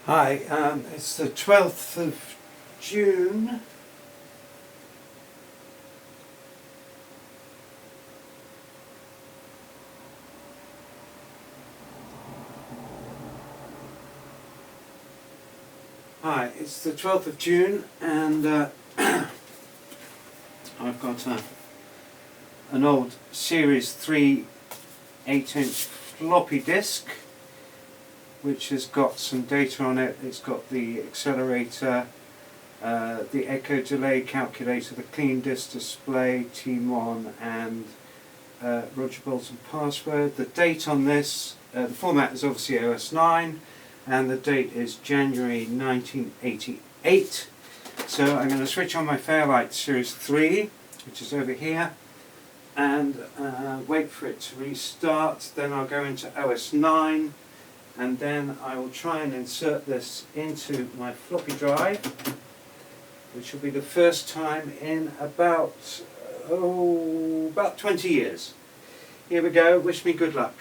Hi, it's the 12th of June. Hi, it's the 12th of June and I've got an old Series 3 8-inch floppy disk which has got some data on it. It's got the accelerator, the echo delay calculator, the clean disk display, TMON and Roger Bolton password. The date on this, the format is obviously OS 9 and the date is January 1988. So I'm going to switch on my Fairlight Series 3, which is over here, and wait for it to restart. Then I'll go into OS 9 and then I will try and insert this into my floppy drive, which will be the first time in about 20 years. Here we go, wish me good luck.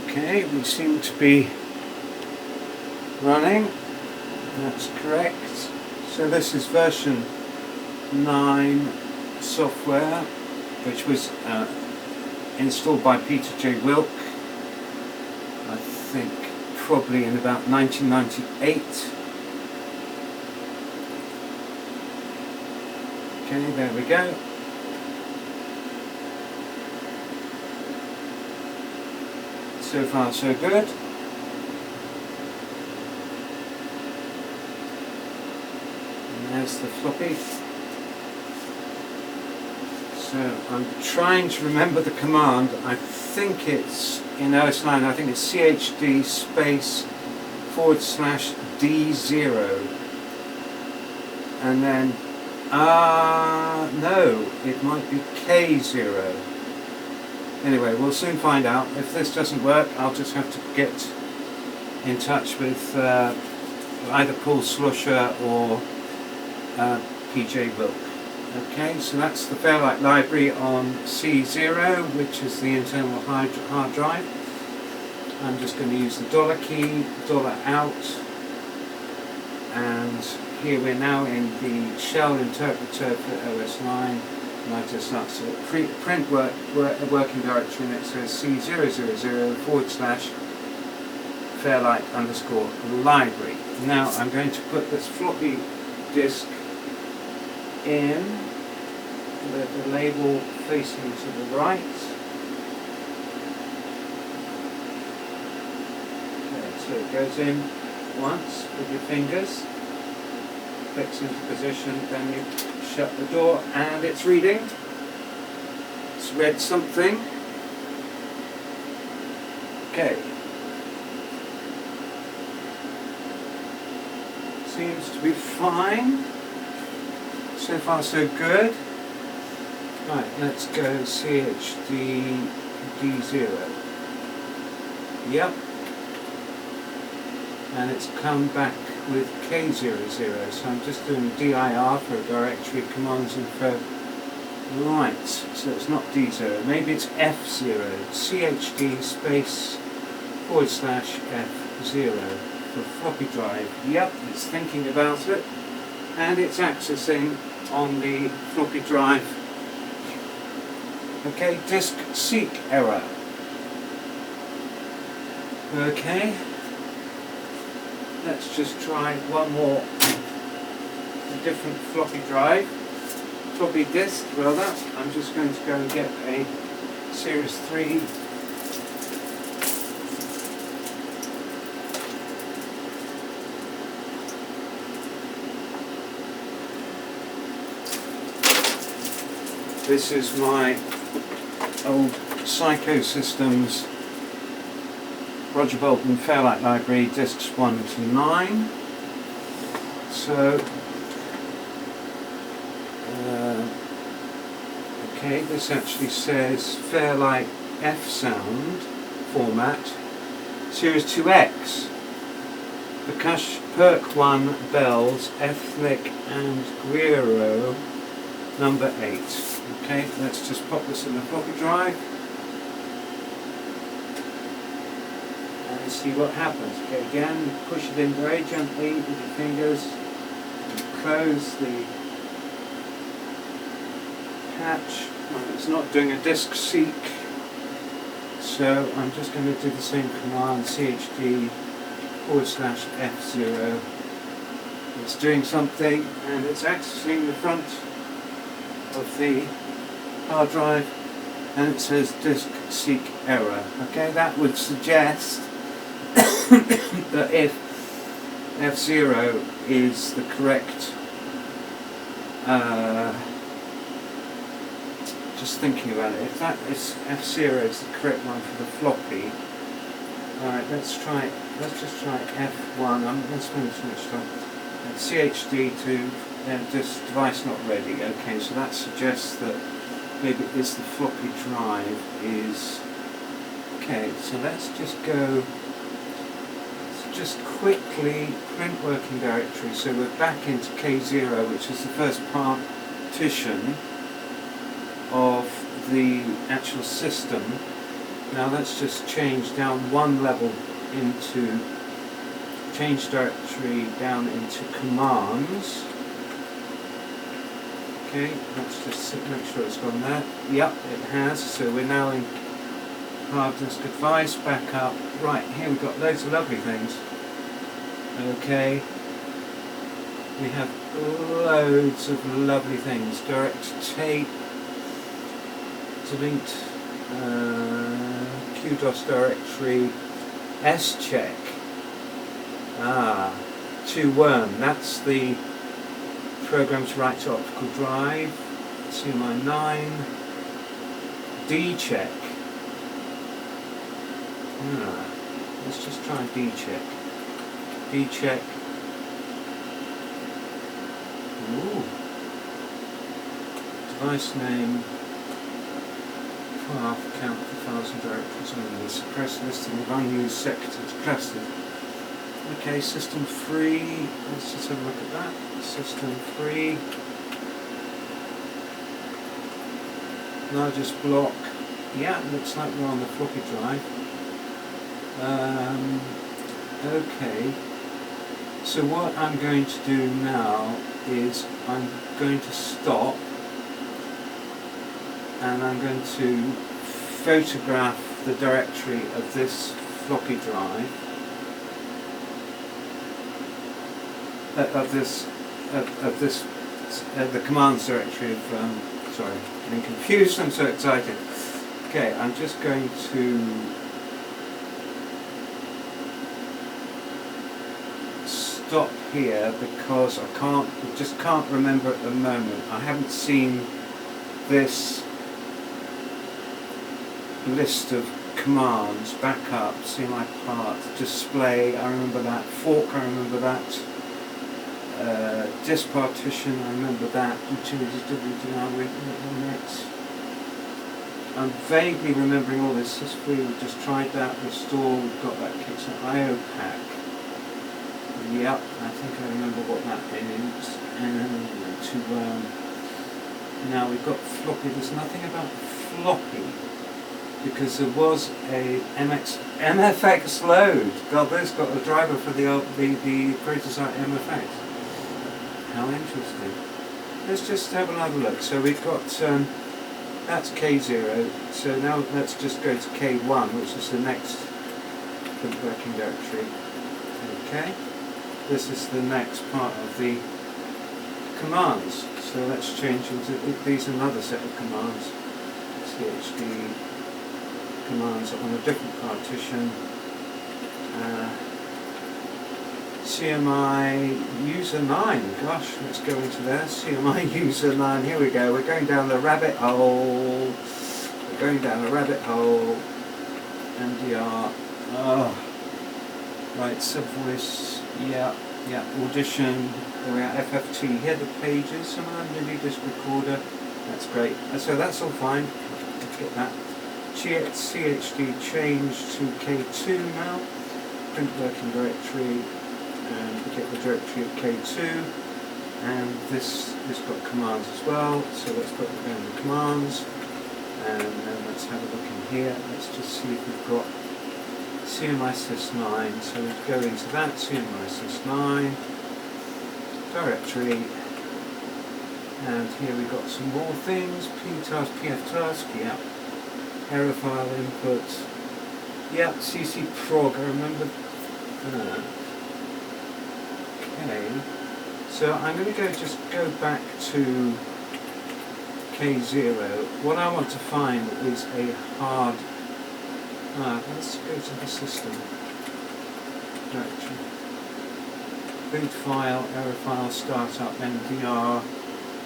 Okay, we seem to be running, that's correct. So this is version 9 software, which was installed by Peter J. Wilk, I think probably in about 1998. Okay, there we go. So far so good. There's the floppy. So I'm trying to remember the command. I think it's in OS 9, I think it's chd space /D0. And then, no, it might be K0. Anyway, we'll soon find out. If this doesn't work, I'll just have to get in touch with either Paul Slusher or PJ Wilk. Okay, so that's the Fairlight library on C0, which is the internal hard drive. I'm just going to use the $key, $out, and here we're now in the shell interpreter for OS 9, and I just start to print working directory, and it says C000 / Fairlight _ library. Now I'm going to put this floppy disk in with the label facing to the right. Okay, so it goes in once with your fingers, clicks into position, then you shut the door and it's reading. It's read something. Okay. Seems to be fine. So far so good. Right, let's go chd D0. Yep. And it's come back with K00, so I'm just doing dir for directory commands info. Right, so it's not D0, maybe it's F0, chd space /F0 for floppy drive. Yep, it's thinking about it, and it's accessing on the floppy drive. Okay, disk seek error. Okay. Let's just try one more, a different floppy disk rather. I'm just going to go and get a Series 3 . This is my old Psycho Systems Roger Bolton Fairlight library, discs 1 to 9. So, okay, this actually says Fairlight F sound format, Series 2X. Perk 1 bells, ethnic and Guiro, number 8. Okay, let's just pop this in the floppy drive and see what happens. Okay, again, push it in very gently with your fingers and close the hatch. Well, it's not doing a disk seek, so I'm just going to do the same command, chd /F0. It's doing something and it's accessing the front of the hard drive and it says disk seek error. Okay, that would suggest that if F0 is the correct, just thinking about it, if that is F0 is the correct one for the floppy. Alright, let's just try F1. I'm going to spend too much time. CHD to this device not ready. Okay, so that suggests that maybe it is the floppy drive is. Okay, so let's just go. Let's just quickly print working directory. So we're back into K0, which is the first partition of the actual system. Now let's just change down one level into change directory down into commands. Okay, let's just make sure it's gone there. Yep, it has. So we're now in hard disk device, back up. Right, here we've got loads of lovely things. Okay, we have loads of lovely things. Direct tape, delete, QDOS directory,scheck. To worm, that's the program to write to optical drive. CMI 9, dcheck. Let's just try dcheck. Dcheck. Ooh. Device name. Path count for files and directories only. Suppress listing of unused sectors clusters. Okay, system free. Let's just have a look at that. System free. Largest block. Yeah, looks like we're on the floppy drive. Okay. So what I'm going to do now is I'm going to stop and I'm going to photograph the directory of this floppy drive. The commands directory of, sorry, I'm getting confused, I'm so excited. Okay, I'm just going to stop here because I just can't remember at the moment. I haven't seen this list of commands, backup, CMI path, display, I remember that, fork, I remember that. Disk partition, I remember that. Utilities, next. I'm vaguely remembering all this. History, we've just tried that. Restore, we've got that kickstart. IO pack. Yep, I think I remember what that is. And now we've got floppy. There's nothing about floppy because there was a MFX load. God, this got a driver for the prototype MFX. How interesting. Let's just have another look. So we've got, that's K0. So now let's just go to K1, which is the next working directory. Okay. This is the next part of the commands. So let's change into, these are another set of commands. CHD commands on a different partition. CMI user 9, gosh, let's go into there. CMI user 9, here we go, we're going down the rabbit hole. We're going down the rabbit hole. MDR, right, sub-voice, yeah, audition, there we are, FFT, here are the pages, some of them MIDI disc recorder, that's great. So that's all fine, let's get that. CHD change to K2 now, print working directory. and we get the directory of K2, and this has got commands as well, so let's put down the commands, and then let's have a look in here. Let's just see if we've got CMI sys9, so we go into that, CMI sys9, directory, and here we've got some more things, ptask, pftask, yeah, error file input, yeah, ccprog, I remember that. Okay, so I'm going to just go back to K0. What I want to find is a hard, let's go to the system directory, boot file, error file, startup, NDR,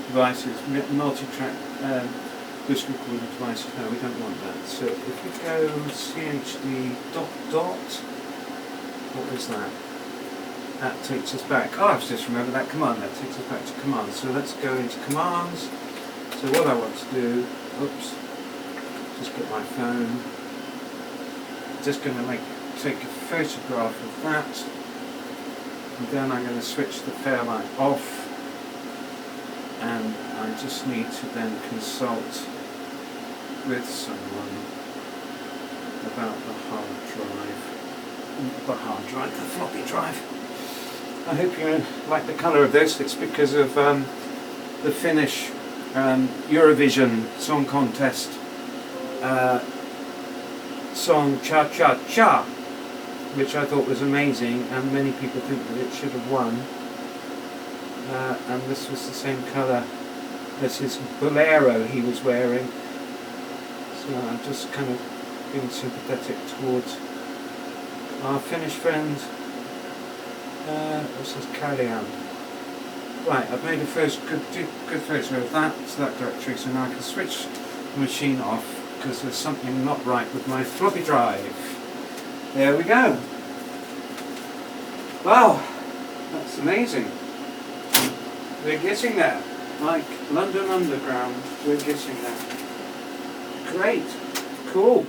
devices, multi-track, boost recording devices. No, we don't want that. So if we go chd ... what is that? That takes us back. Oh, I've just remembered that command. That takes us back to commands. So let's go into commands. So what I want to do, oops, just get my phone. Just going to take a photograph of that, and then I'm going to switch the Fairlight off, and I just need to then consult with someone about the floppy drive. I hope you like the colour of this. It's because of the Finnish Eurovision Song Contest song Cha Cha Cha, which I thought was amazing, and many people think that it should have won. And this was the same colour as his bolero he was wearing. So I'm just kind of being sympathetic towards our Finnish friend. This is Kalyan. Right, I've made a first good photo of that, to that directory, so now I can switch the machine off because there's something not right with my floppy drive. There we go. Wow, that's amazing. We're getting there. Like London Underground, we're getting there. Great. Cool.